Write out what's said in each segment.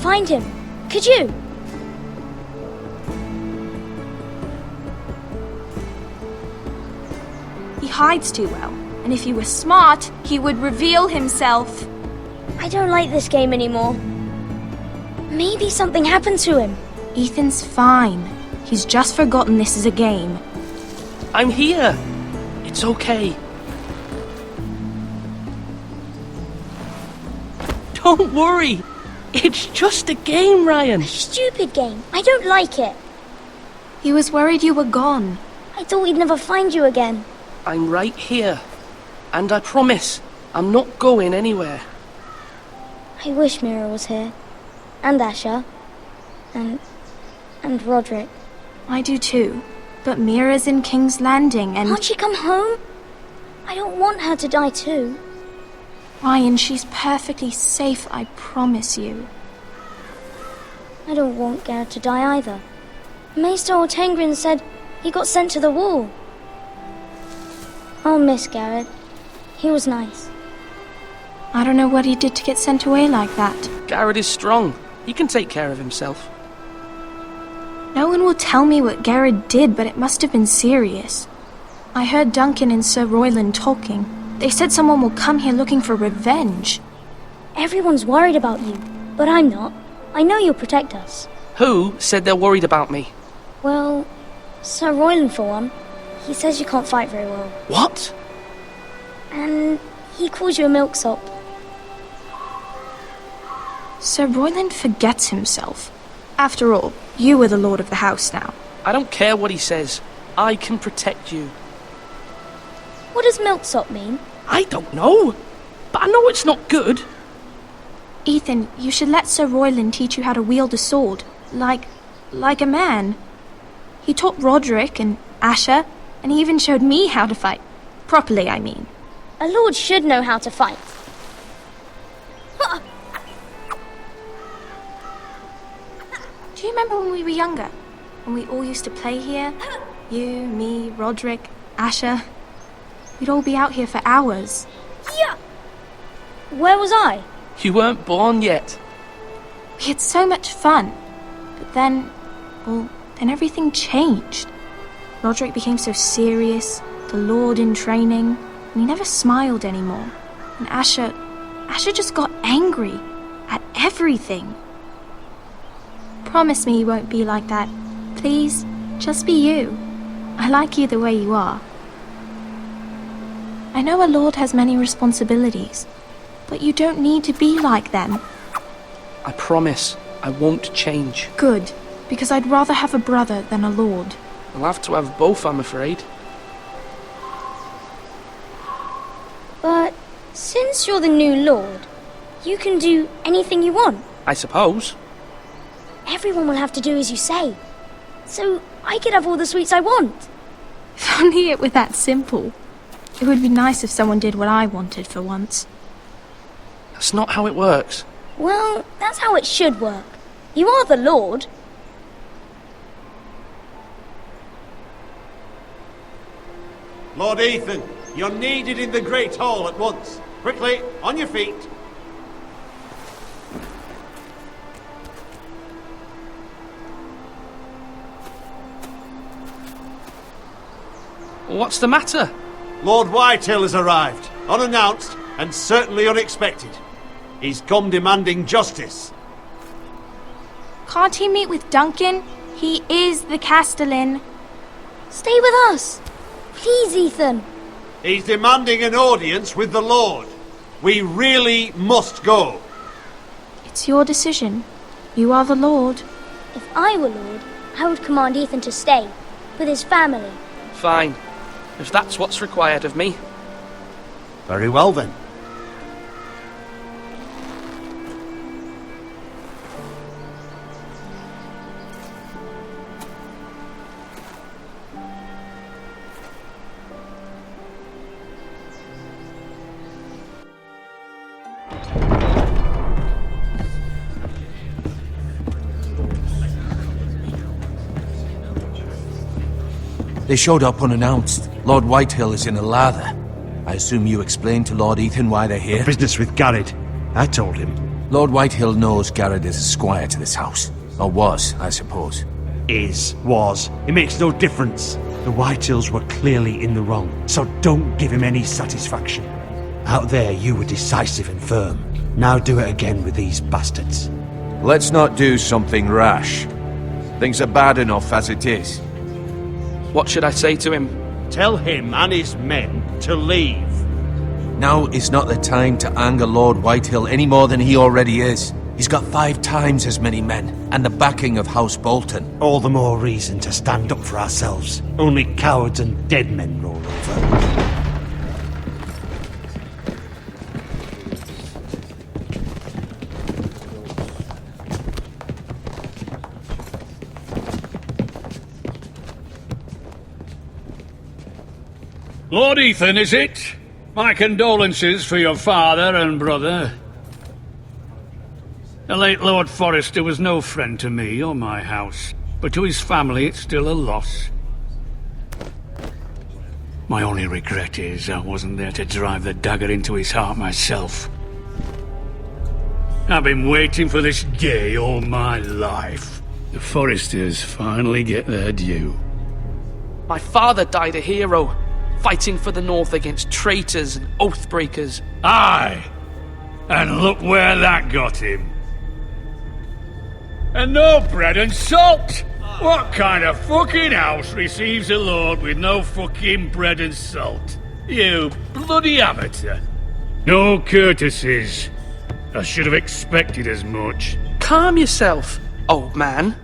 Find him. Could you? He hides too well, and if he were smart, he would reveal himself. I don't like this game anymore. Maybe something happened to him. Ethan's fine. He's just forgotten this is a game. I'm here. It's okay. Don't worry. It's just a game, Ryan. A stupid game. I don't like it. He was worried you were gone. I thought we'd never find you again. I'm right here. And I promise, I'm not going anywhere. I wish Mira was here. And Asher. And Roderick. I do too. But Mira's in King's Landing and... Can't she come home? I don't want her to die too. Ryan, she's perfectly safe, I promise you. I don't want Garrett to die either. Maester Ortengrin said he got sent to the wall. I'll miss Garrett. He was nice. I don't know what he did to get sent away like that. Garrett is strong. He can take care of himself. No one will tell me what Garrett did, but it must have been serious. I heard Duncan and Sir Royland talking. They said someone will come here looking for revenge. Everyone's worried about you, but I'm not. I know you'll protect us. Who said they're worried about me? Well, Sir Royland for one. He says you can't fight very well. What? And he calls you a milksop. Sir Royland forgets himself. After all, you are the lord of the house now. I don't care what he says. I can protect you. What does milksop mean? I don't know. But I know it's not good. Ethan, you should let Sir Royland teach you how to wield a sword. Like a man. He taught Roderick and Asher, and he even showed me how to fight. Properly, I mean. A lord should know how to fight. Do you remember when we were younger? When we all used to play here? You, me, Roderick, Asher. We'd all be out here for hours. Yeah. Where was I? You weren't born yet. We had so much fun. But then everything changed. Roderick became so serious, the Lord in training, and he never smiled anymore. And Asher just got angry at everything. Promise me you won't be like that. Please, just be you. I like you the way you are. I know a lord has many responsibilities, but you don't need to be like them. I promise I won't change. Good, because I'd rather have a brother than a lord. I'll have to have both, I'm afraid. But since you're the new lord, you can do anything you want. I suppose. Everyone will have to do as you say. So I could have all the sweets I want. If only it were that simple. It would be nice if someone did what I wanted for once. That's not how it works. Well, that's how it should work. You are the Lord. Lord Ethan, you're needed in the Great Hall at once. Quickly, on your feet. What's the matter? Lord Whitehill has arrived, unannounced and certainly unexpected. He's come demanding justice. Can't he meet with Duncan? He is the Castellan. Stay with us. Please, Ethan. He's demanding an audience with the Lord. We really must go. It's your decision. You are the Lord. If I were Lord, I would command Ethan to stay, with his family. Fine. If that's what's required of me. Very well then. They showed up unannounced. Lord Whitehill is in a lather. I assume you explained to Lord Ethan why they're here? Business with Garrett. I told him. Lord Whitehill knows Garrett is a squire to this house. Or was, I suppose. Was. It makes no difference. The Whitehills were clearly in the wrong, so don't give him any satisfaction. Out there, you were decisive and firm. Now do it again with these bastards. Let's not do something rash. Things are bad enough as it is. What should I say to him? Tell him and his men to leave. Now is not the time to anger Lord Whitehill any more than he already is. He's got 5 times as many men, and the backing of House Bolton. All the more reason to stand up for ourselves. Only cowards and dead men roll over. Lord Ethan, is it? My condolences for your father and brother. The late Lord Forrester was no friend to me or my house, but to his family it's still a loss. My only regret is I wasn't there to drive the dagger into his heart myself. I've been waiting for this day all my life. The Forresters finally get their due. My father died a hero, fighting for the North against traitors and oathbreakers. Aye! And look where that got him. And no bread and salt! What kind of fucking house receives a lord with no fucking bread and salt? You bloody amateur. No courtesies. I should have expected as much. Calm yourself, old man.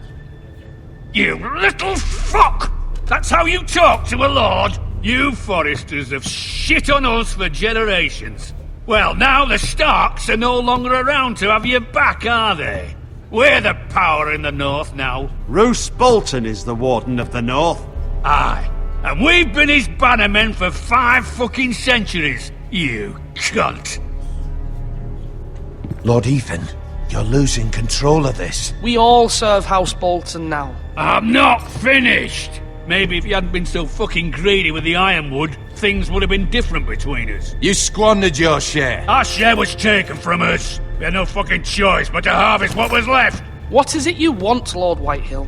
You little fuck! That's how you talk to a lord? You Forresters have shit on us for generations. Well, now the Starks are no longer around to have you back, are they? We're the power in the North now. Roose Bolton is the Warden of the North. Aye. And we've been his bannermen for 5 fucking centuries. You cunt. Lord Ethan, you're losing control of this. We all serve House Bolton now. I'm not finished. Maybe if you hadn't been so fucking greedy with the ironwood, things would have been different between us. You squandered your share. Our share was taken from us. We had no fucking choice but to harvest what was left. What is it you want, Lord Whitehill?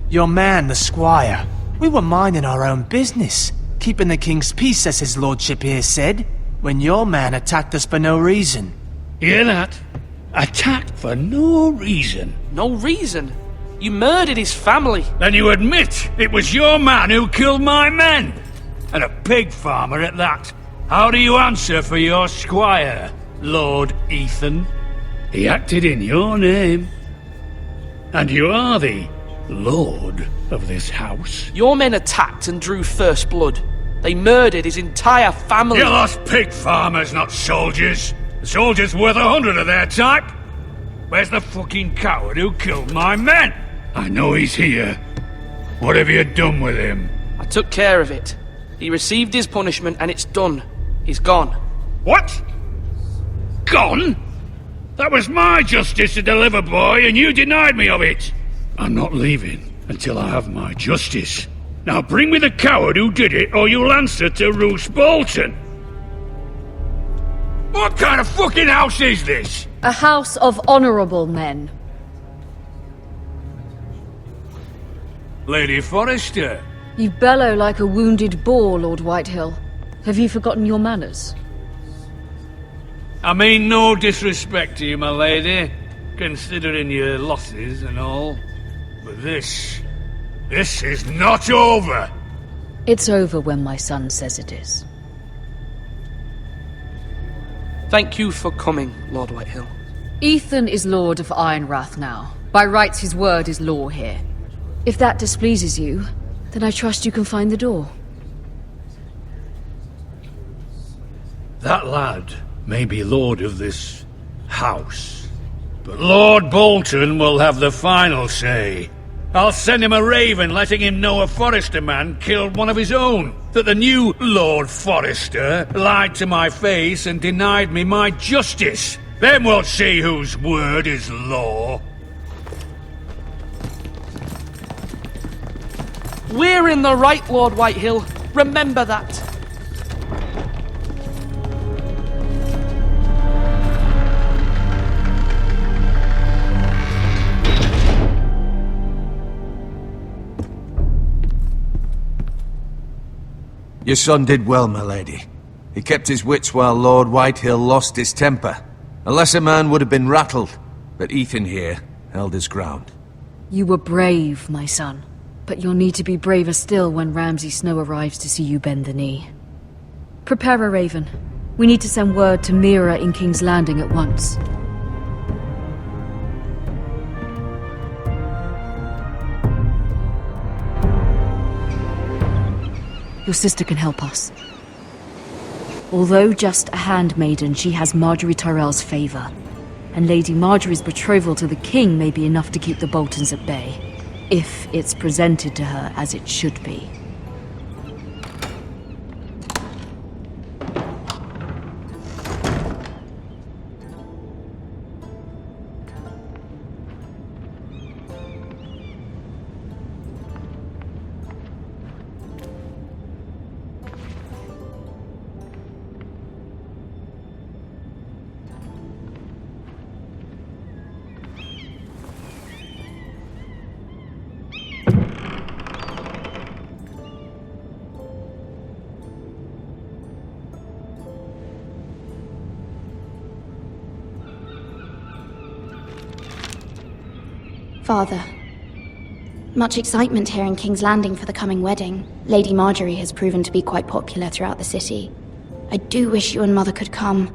Your man, the squire. We were minding our own business, keeping the king's peace, as his lordship here said, when your man attacked us for no reason. Hear that? Attacked for no reason. No reason? You murdered his family. Then you admit it was your man who killed my men. And a pig farmer at that. How do you answer for your squire, Lord Ethan? He acted in your name. And you are the lord of this house. Your men attacked and drew first blood. They murdered his entire family. You lost pig farmers, not soldiers. The soldiers worth 100 of their type. Where's the fucking coward who killed my men? I know he's here. What have you done with him? I took care of it. He received his punishment and it's done. He's gone. What? Gone? That was my justice to deliver, boy, and you denied me of it. I'm not leaving until I have my justice. Now bring me the coward who did it, or you'll answer to Roose Bolton. What kind of fucking house is this? A house of honorable men. Lady Forrester. You bellow like a wounded boar, Lord Whitehill. Have you forgotten your manners? I mean no disrespect to you, my lady, considering your losses and all. But this is not over. It's over when my son says it is. Thank you for coming, Lord Whitehill. Ethan is Lord of Ironrath now. By rights, his word is law here. If that displeases you, then I trust you can find the door. That lad may be lord of this house, but Lord Bolton will have the final say. I'll send him a raven letting him know a Forrester man killed one of his own, that the new Lord Forrester lied to my face and denied me my justice. Then we'll see whose word is law. We're in the right, Lord Whitehill. Remember that. Your son did well, my lady. He kept his wits while Lord Whitehill lost his temper. A lesser man would have been rattled, but Ethan here held his ground. You were brave, my son. But you'll need to be braver still when Ramsay Snow arrives to see you bend the knee. Prepare a raven. We need to send word to Mira in King's Landing at once. Your sister can help us. Although just a handmaiden, she has Marjorie Tyrell's favor. And Lady Marjorie's betrothal to the king may be enough to keep the Boltons at bay. If it's presented to her as it should be. Father, much excitement here in King's Landing for the coming wedding. Lady Marjorie has proven to be quite popular throughout the city. I do wish you and Mother could come,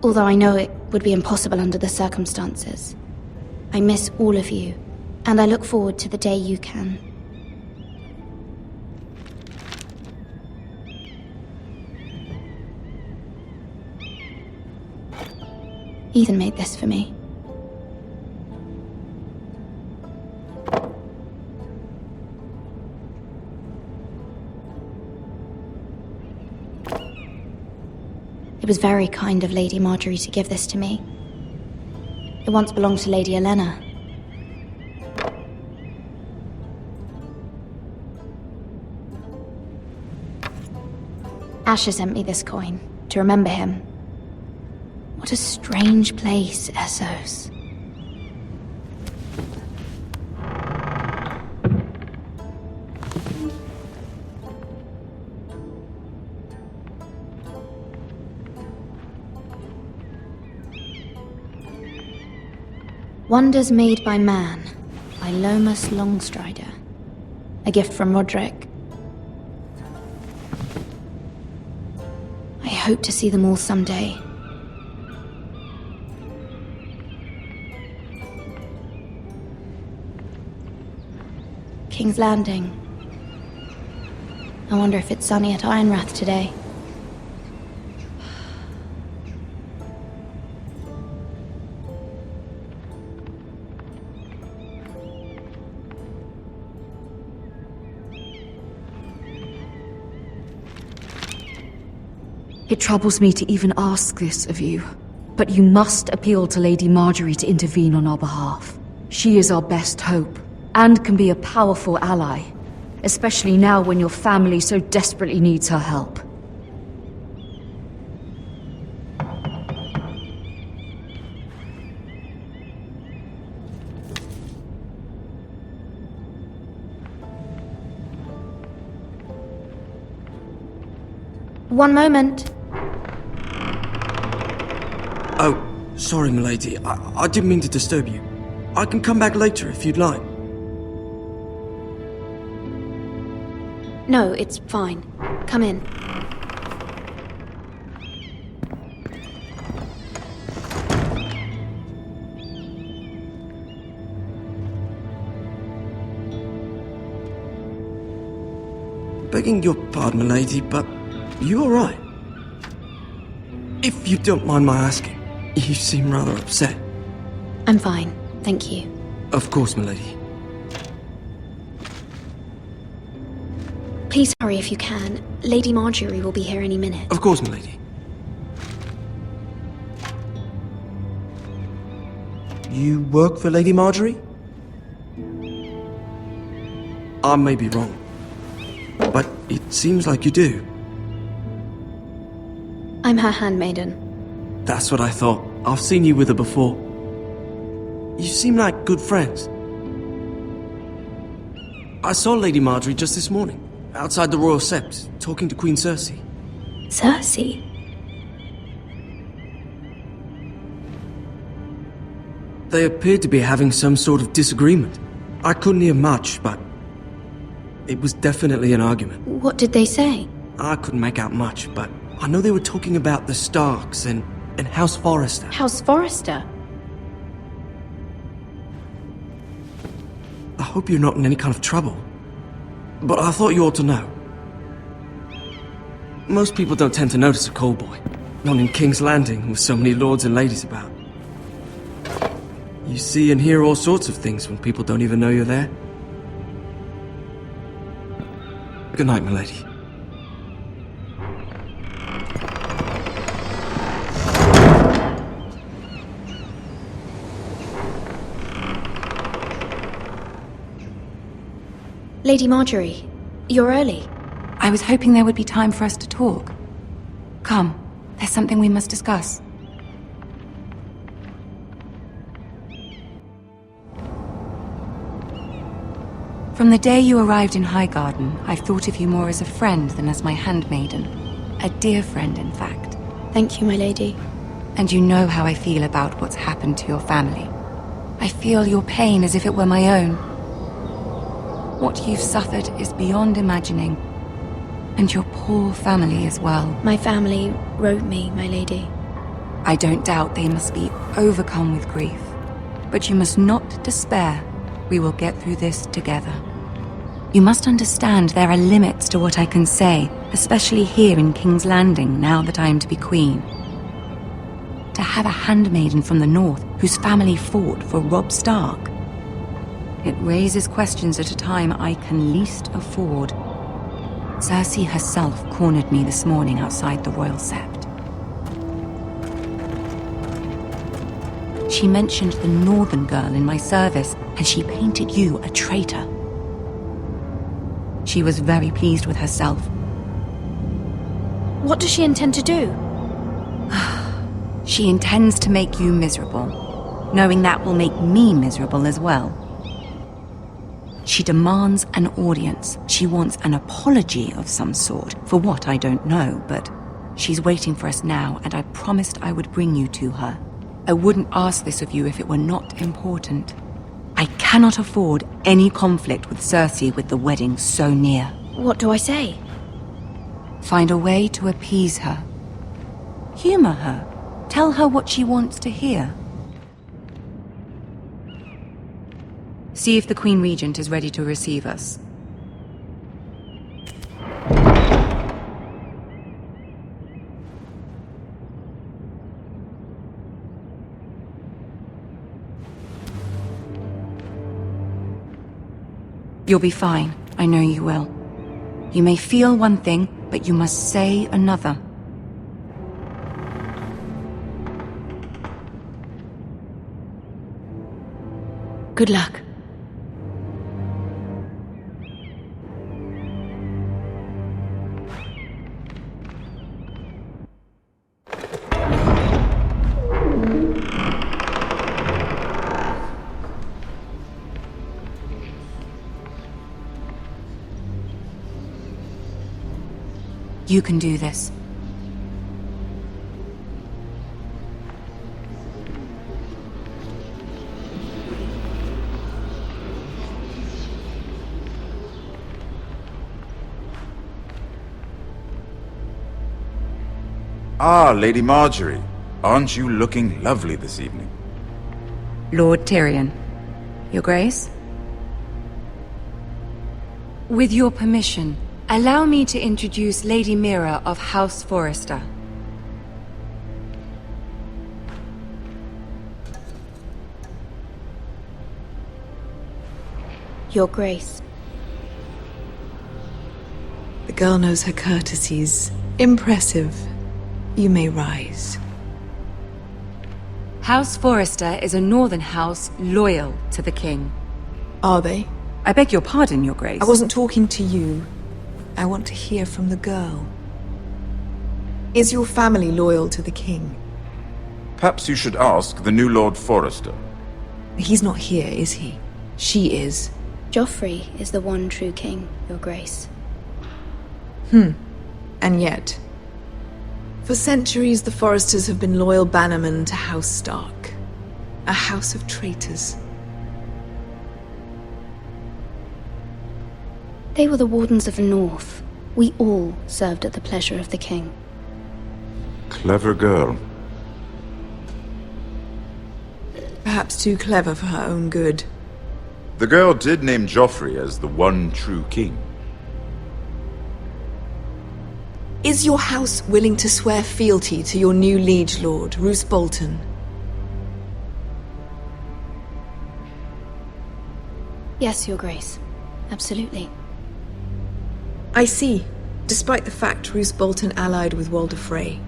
although I know it would be impossible under the circumstances. I miss all of you, and I look forward to the day you can. Ethan made this for me. It was very kind of Lady Marjorie to give this to me. It once belonged to Lady Elena. Asher sent me this coin to remember him. What a strange place, Essos. Wonders Made by Man, by Lomas Longstrider. A gift from Roderick. I hope to see them all someday. King's Landing. I wonder if it's sunny at Ironrath today. It troubles me to even ask this of you, but you must appeal to Lady Marjorie to intervene on our behalf. She is our best hope, and can be a powerful ally, especially now when your family so desperately needs her help. One moment. Oh, sorry, milady. I didn't mean to disturb you. I can come back later if you'd like. No, it's fine. Come in. Begging your pardon, milady, but you alright? If you don't mind my asking, you seem rather upset. I'm fine, thank you. Of course, milady. Please hurry if you can. Lady Marjorie will be here any minute. Of course, milady. You work for Lady Marjorie? I may be wrong, but it seems like you do. I'm her handmaiden. That's what I thought. I've seen you with her before. You seem like good friends. I saw Lady Marjorie just this morning, outside the Royal Sept, talking to Queen Cersei. Cersei? They appeared to be having some sort of disagreement. I couldn't hear much, but it was definitely an argument. What did they say? I couldn't make out much, but I know they were talking about the Starks and House Forrester. House Forrester? I hope you're not in any kind of trouble, but I thought you ought to know. Most people don't tend to notice a call boy, not in King's Landing with so many lords and ladies about. You see and hear all sorts of things when people don't even know you're there. Good night, milady. Lady Marjorie, you're early. I was hoping there would be time for us to talk. Come, there's something we must discuss. From the day you arrived in Highgarden, I've thought of you more as a friend than as my handmaiden. A dear friend, in fact. Thank you, my lady. And you know how I feel about what's happened to your family. I feel your pain as if it were my own. What you've suffered is beyond imagining. And your poor family as well. My family wrote me, my lady. I don't doubt they must be overcome with grief. But you must not despair. We will get through this together. You must understand there are limits to what I can say, especially here in King's Landing, now that I am to be queen. To have a handmaiden from the north whose family fought for Robb Stark. It raises questions at a time I can least afford. Cersei herself cornered me this morning outside the Royal Sept. She mentioned the northern girl in my service, and she painted you a traitor. She was very pleased with herself. What does she intend to do? She intends to make you miserable, knowing that will make me miserable as well. She demands an audience. She wants an apology of some sort, for what I don't know, but she's waiting for us now, and I promised I would bring you to her. I wouldn't ask this of you if it were not important. I cannot afford any conflict with Cersei with the wedding so near. What do I say? Find a way to appease her. Humor her. Tell her what she wants to hear. See if the Queen Regent is ready to receive us. You'll be fine. I know you will. You may feel one thing, but you must say another. Good luck. You can do this. Ah, Lady Marjorie. Aren't you looking lovely this evening? Lord Tyrion. Your Grace? With your permission, allow me to introduce Lady Mira of House Forrester. Your Grace. The girl knows her courtesies. Impressive. You may rise. House Forrester is a northern house loyal to the king. Are they? I beg your pardon, Your Grace. I wasn't talking to you. I want to hear from the girl. Is your family loyal to the king? Perhaps you should ask the new Lord Forrester. He's not here, is he? She is. Joffrey is the one true king, Your Grace. And yet... For centuries, the Forresters have been loyal bannermen to House Stark. A house of traitors. They were the Wardens of the North. We all served at the pleasure of the king. Clever girl. Perhaps too clever for her own good. The girl did name Joffrey as the one true king. Is your house willing to swear fealty to your new liege lord, Roose Bolton? Yes, Your Grace. Absolutely. I see. Despite the fact Roose Bolton allied with Walder Frey.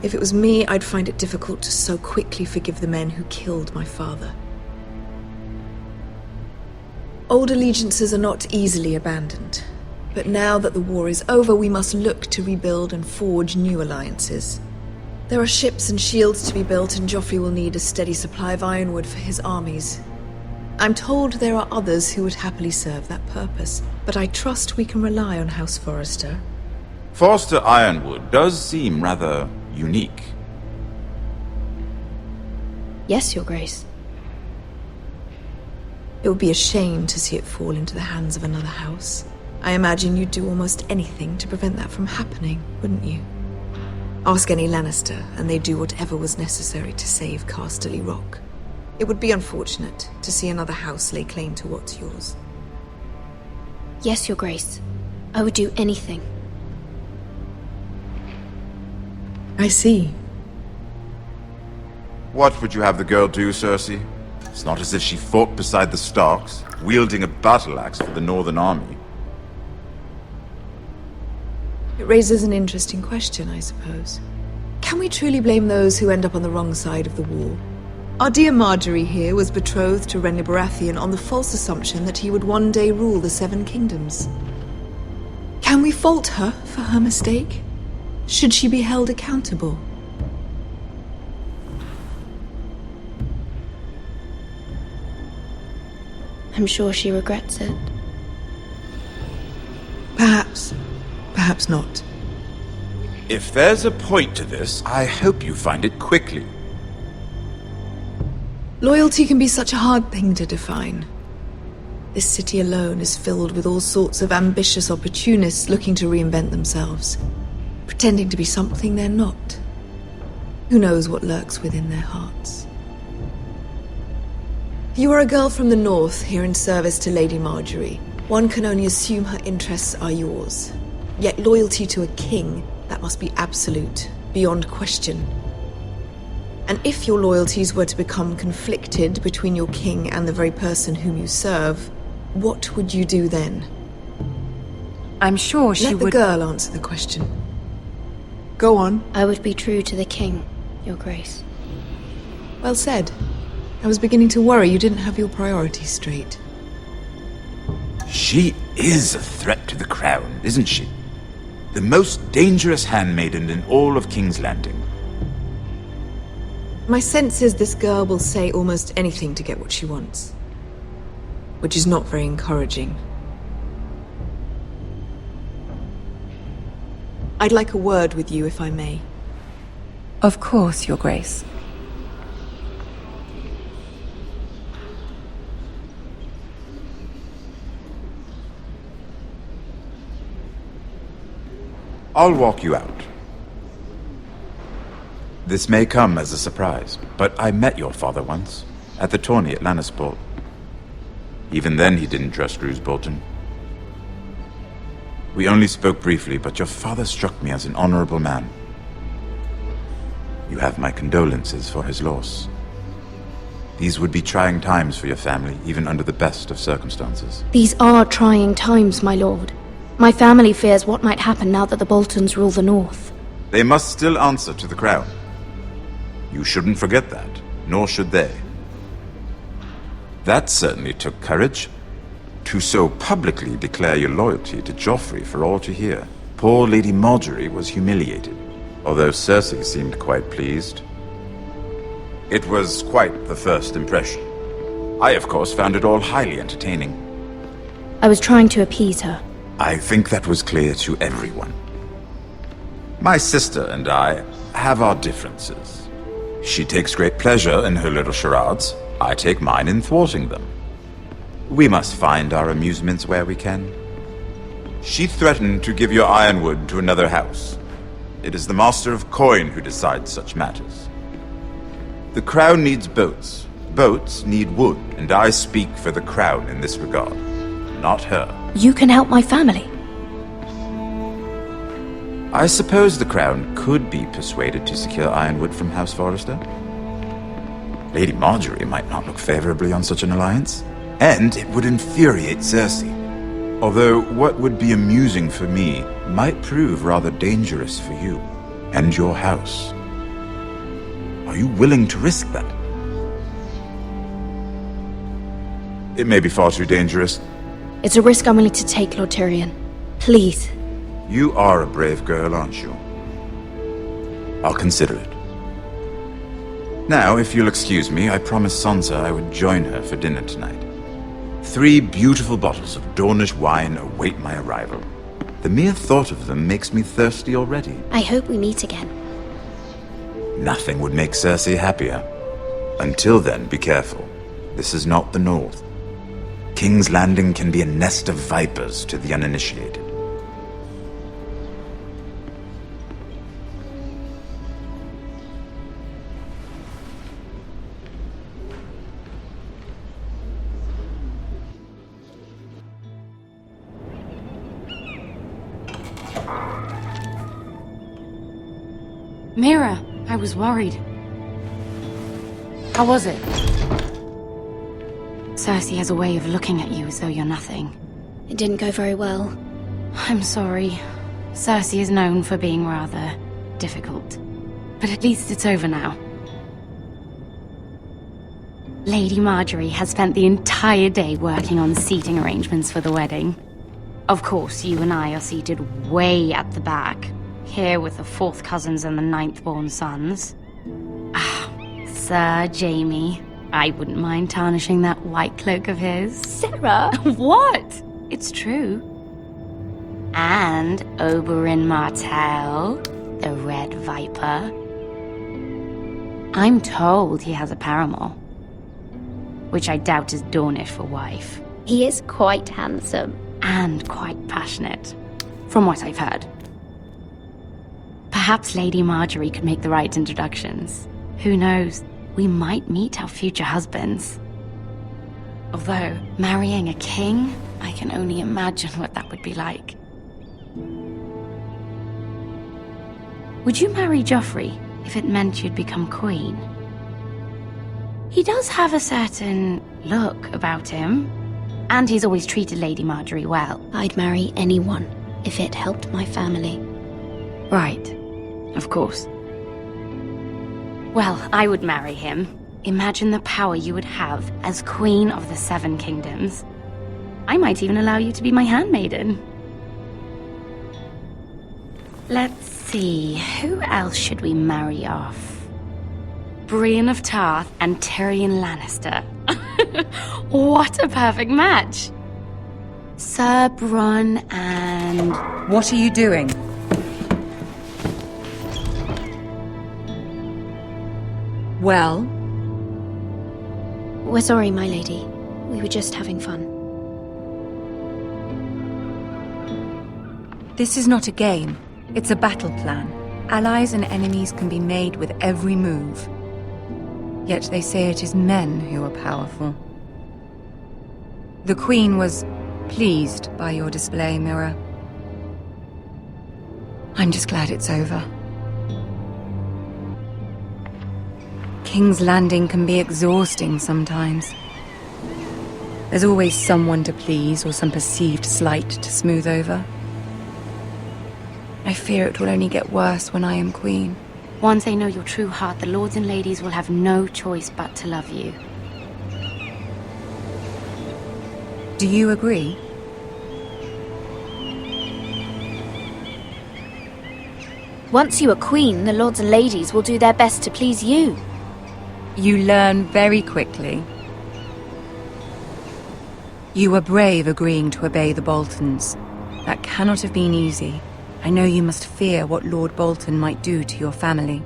If it was me, I'd find it difficult to so quickly forgive the men who killed my father. Old allegiances are not easily abandoned. But now that the war is over, we must look to rebuild and forge new alliances. There are ships and shields to be built, and Joffrey will need a steady supply of ironwood for his armies. I'm told there are others who would happily serve that purpose, but I trust we can rely on House Forrester. Forrester Ironwood does seem rather unique. Yes, Your Grace. It would be a shame to see it fall into the hands of another house. I imagine you'd do almost anything to prevent that from happening, wouldn't you? Ask any Lannister, and they'd do whatever was necessary to save Casterly Rock. It would be unfortunate to see another house lay claim to what's yours. Yes, Your Grace. I would do anything. I see. What would you have the girl do, Cersei? It's not as if she fought beside the Starks, wielding a battle axe for the Northern Army. It raises an interesting question, I suppose. Can we truly blame those who end up on the wrong side of the war? Our dear Marjorie here was betrothed to Renly Baratheon on the false assumption that he would one day rule the Seven Kingdoms. Can we fault her for her mistake? Should she be held accountable? I'm sure she regrets it. Perhaps. Perhaps not. If there's a point to this, I hope you find it quickly. Loyalty can be such a hard thing to define. This city alone is filled with all sorts of ambitious opportunists looking to reinvent themselves, pretending to be something they're not. Who knows what lurks within their hearts? You are a girl from the north, here in service to Lady Marjorie. One can only assume her interests are yours. Yet loyalty to a king, that must be absolute, beyond question. And if your loyalties were to become conflicted between your king and the very person whom you serve, what would you do then? I'm sure she would... Let the girl answer the question. Go on. I would be true to the king, Your Grace. Well said. I was beginning to worry you didn't have your priorities straight. She is a threat to the crown, isn't she? The most dangerous handmaiden in all of King's Landing. My sense is this girl will say almost anything to get what she wants. Which is not very encouraging. I'd like a word with you, if I may. Of course, Your Grace. I'll walk you out. This may come as a surprise, but I met your father once, at the tourney at Lannisport. Even then he didn't trust Roose Bolton. We only spoke briefly, but your father struck me as an honorable man. You have my condolences for his loss. These would be trying times for your family, even under the best of circumstances. These are trying times, my lord. My family fears what might happen now that the Boltons rule the North. They must still answer to the crown. You shouldn't forget that, nor should they. That certainly took courage. To so publicly declare your loyalty to Joffrey for all to hear. Poor Lady Margaery was humiliated, although Cersei seemed quite pleased. It was quite the first impression. I, of course, found it all highly entertaining. I was trying to appease her. I think that was clear to everyone. My sister and I have our differences. She takes great pleasure in her little charades. I take mine in thwarting them. We must find our amusements where we can. She threatened to give your ironwood to another house. It is the Master of Coin who decides such matters. The crown needs boats. Boats need wood, and I speak for the crown in this regard, not her. You can help my family. I suppose the crown could be persuaded to secure ironwood from House Forrester. Lady Margaery might not look favorably on such an alliance, and it would infuriate Cersei. Although what would be amusing for me might prove rather dangerous for you and your house. Are you willing to risk that? It may be far too dangerous. It's a risk I'm willing to take, Lord Tyrion. Please. You are a brave girl, aren't you? I'll consider it. Now, if you'll excuse me, I promised Sansa I would join her for dinner tonight. 3 beautiful bottles of Dornish wine await my arrival. The mere thought of them makes me thirsty already. I hope we meet again. Nothing would make Cersei happier. Until then, be careful. This is not the North. King's Landing can be a nest of vipers to the uninitiated. Mira, I was worried. How was it? Cersei has a way of looking at you as though you're nothing. It didn't go very well. I'm sorry. Cersei is known for being rather difficult. But at least it's over now. Lady Margaery has spent the entire day working on seating arrangements for the wedding. Of course, you and I are seated way at the back, here with the 4th cousins and the 9th-born sons. Sir Jaime. I wouldn't mind tarnishing that white cloak of his. Sarah! What? It's true. And Oberyn Martell, the Red Viper. I'm told he has a paramour, which I doubt is Dornish for wife. He is quite handsome. And quite passionate, from what I've heard. Perhaps Lady Margaery could make the right introductions. Who knows? We might meet our future husbands. Although, marrying a king, I can only imagine what that would be like. Would you marry Joffrey if it meant you'd become queen? He does have a certain look about him, and he's always treated Lady Margaery well. I'd marry anyone if it helped my family. Right. Of course. Well, I would marry him, Imagine the power you would have as Queen of the Seven Kingdoms. I might even allow you to be my handmaiden. Let's see, who else should we marry off? Brienne of Tarth and Tyrion Lannister. What a perfect match! Sir Bronn and... What are you doing? Well? We're sorry, my lady. We were just having fun. This is not a game. It's a battle plan. Allies and enemies can be made with every move. Yet they say it is men who are powerful. The Queen was pleased by your display, Mira. I'm just glad it's over. King's Landing can be exhausting sometimes. There's always someone to please or some perceived slight to smooth over. I fear it will only get worse when I am queen. Once they know your true heart, the lords and ladies will have no choice but to love you. Do you agree? Once you are queen, the lords and ladies will do their best to please you. You learn very quickly. You were brave agreeing to obey the Boltons. That cannot have been easy. I know you must fear what Lord Bolton might do to your family.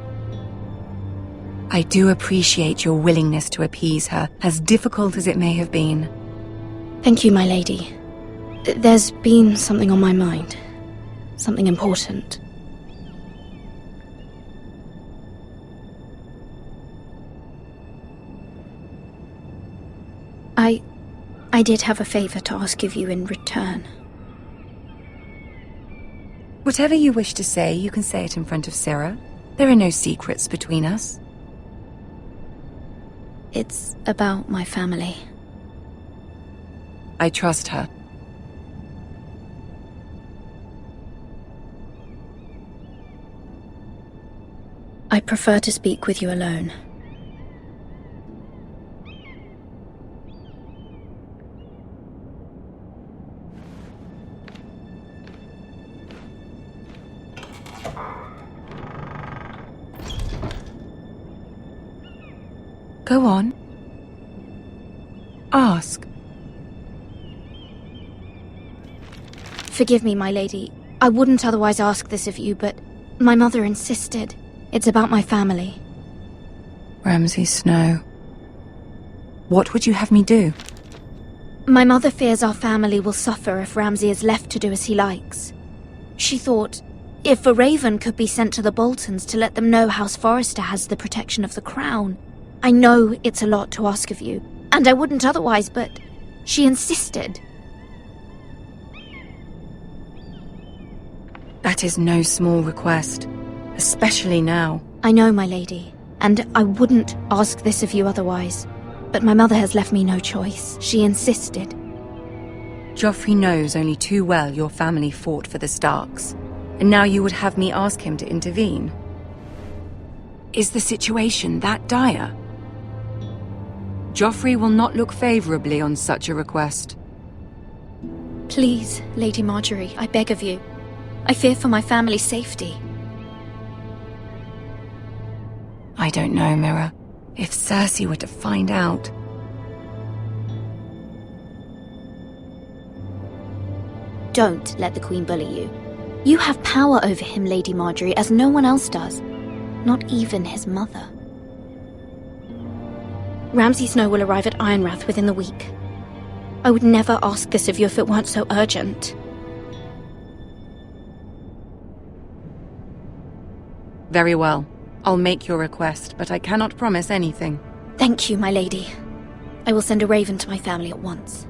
I do appreciate your willingness to appease her, as difficult as it may have been. Thank you, my lady. There's been something on my mind. Something important. I did have a favor to ask of you in return. Whatever you wish to say, you can say it in front of Sarah. There are no secrets between us. It's about my family. I trust her. I prefer to speak with you alone. Go on. Ask. Forgive me, my lady. I wouldn't otherwise ask this of you, but my mother insisted. It's about my family. Ramsay Snow. What would you have me do? My mother fears our family will suffer if Ramsay is left to do as he likes. She thought, if a raven could be sent to the Boltons to let them know House Forrester has the protection of the crown. I know it's a lot to ask of you, and I wouldn't otherwise, but she insisted. That is no small request, especially now. I know, my lady, and I wouldn't ask this of you otherwise, but my mother has left me no choice. She insisted. Joffrey knows only too well your family fought for the Starks, and now you would have me ask him to intervene. Is the situation that dire? Joffrey will not look favorably on such a request. Please, Lady Marjorie, I beg of you. I fear for my family's safety. I don't know, Mira. If Cersei were to find out... Don't let the Queen bully you. You have power over him, Lady Marjorie, as no one else does. Not even his mother. Ramsay Snow will arrive at Ironrath within the week. I would never ask this of you if it weren't so urgent. Very well. I'll make your request, but I cannot promise anything. Thank you, my lady. I will send a raven to my family at once.